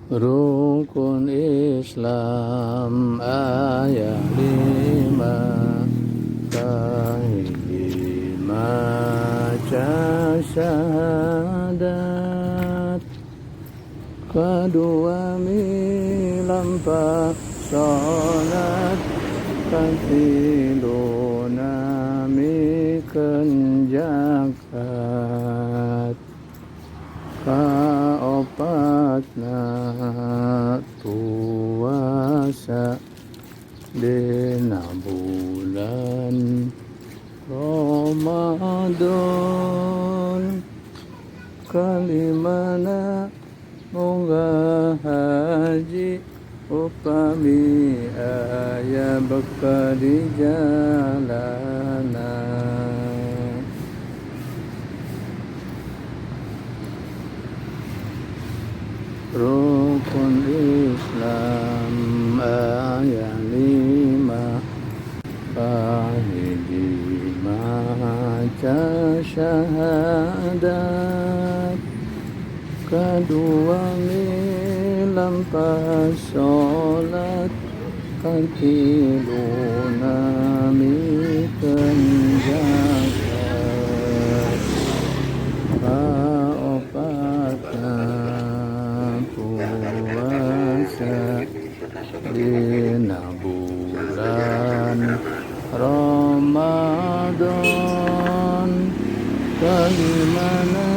Rukun Islam ayat 5 Maca syahadat kedua milampa sholat katiluna mikeun zakat kaopatna puasa dina bulan Ramadan kalimana munggah haji upami aya bekal di jalanan rukun Islam ayat 5 fahidi maca syahadat kedua milampa sholat katiluna mikeun zakat kaopatna puasa dina bulan Ramadan kalimana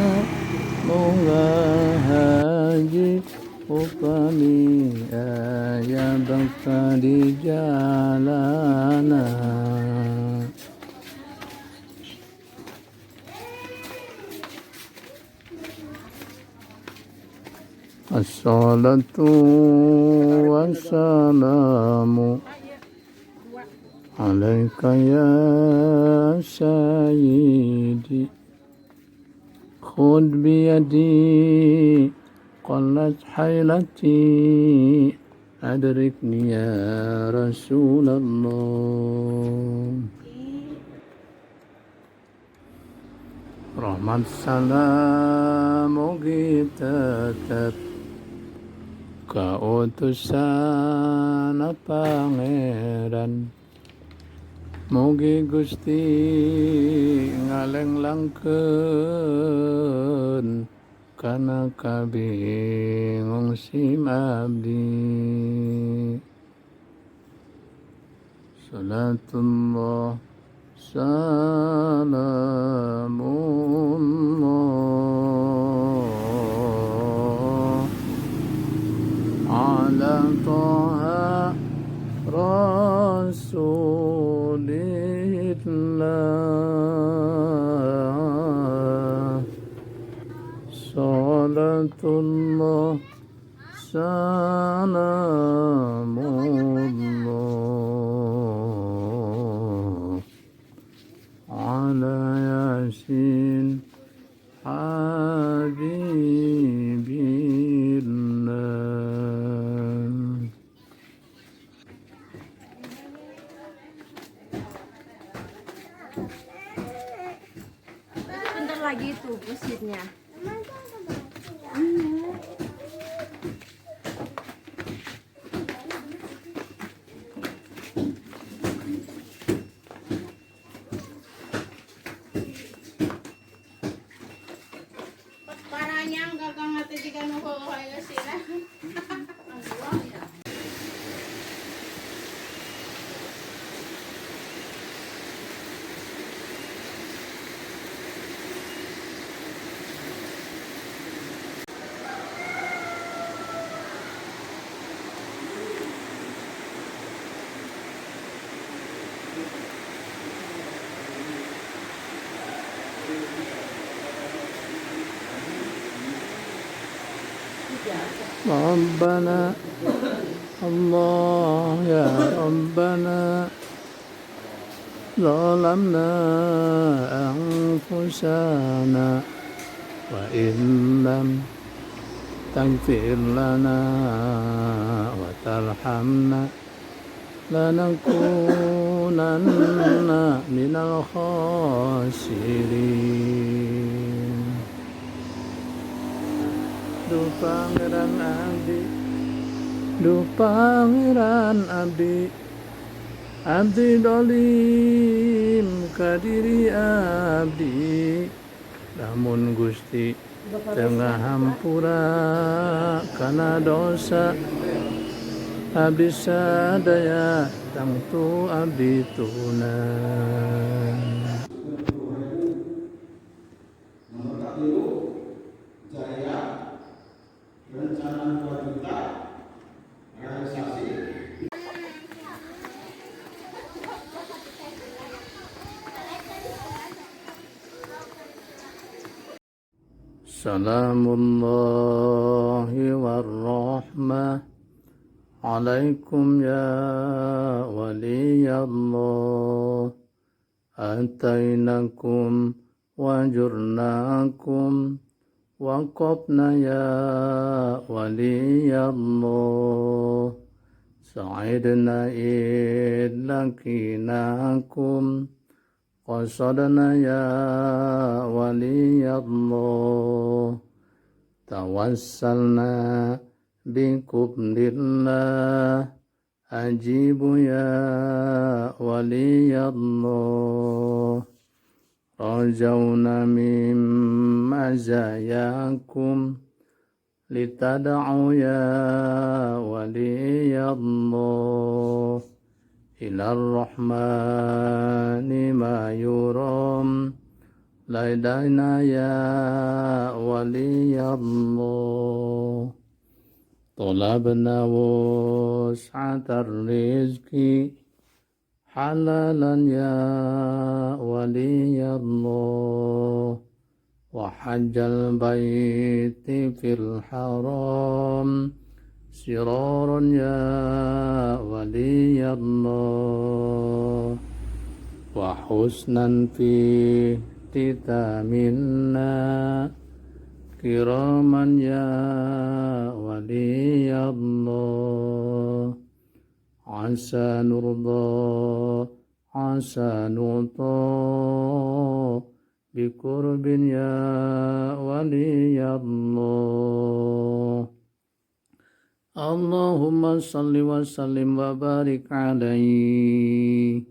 munggah haji upami aya bekal di jalanan Assalatu wassalamu alaika ya sayyidi khud biyadi qallat hailati adrikni ya Rasulullah rahmat salam mugi tetep kautusan pangeran mugi Gusti ngalenglangkeun kana kabingung si abdi salatullah salamullah ala taha rasulillah salatullah salamullah ala yasin habibillah. Bentar lagi tuh pusitnya. Paranyang kakang ate jika nuhul kaya sila. Rabbana Allah ya Rabbana zalamna anfusana wa illam taghfir lana wa tarhamna lanakunanna minal khasirin. Duh pangeran abdi Duh pangeran abdi abdi dolim kadiri abdi lamun Gusti tengah hampura kana dosa abdi sadaya tangtu abdi tunan. Salamullahi warahmah alaikum ya waliyallah atainakum wajurnakum waqafna ya waliyallah sa'idna idlakinakum qasadna ya waliyallah tawassalna biqubdillah ajibu ya waliyallah rajawna min mazayakum litad'u ya waliyallah ilar rahmani ma yuram laidana ya waliyallah talabna wus'atar rizki halalan ya waliyallah wa hajjal baiti fil haram siraran ya waliyallah wa husnan fi titaminna kiraman ya waliyallah asa nurda asa nuta biqurbin ya waliyallah Allahumma salli wa sallim wa barik alaihi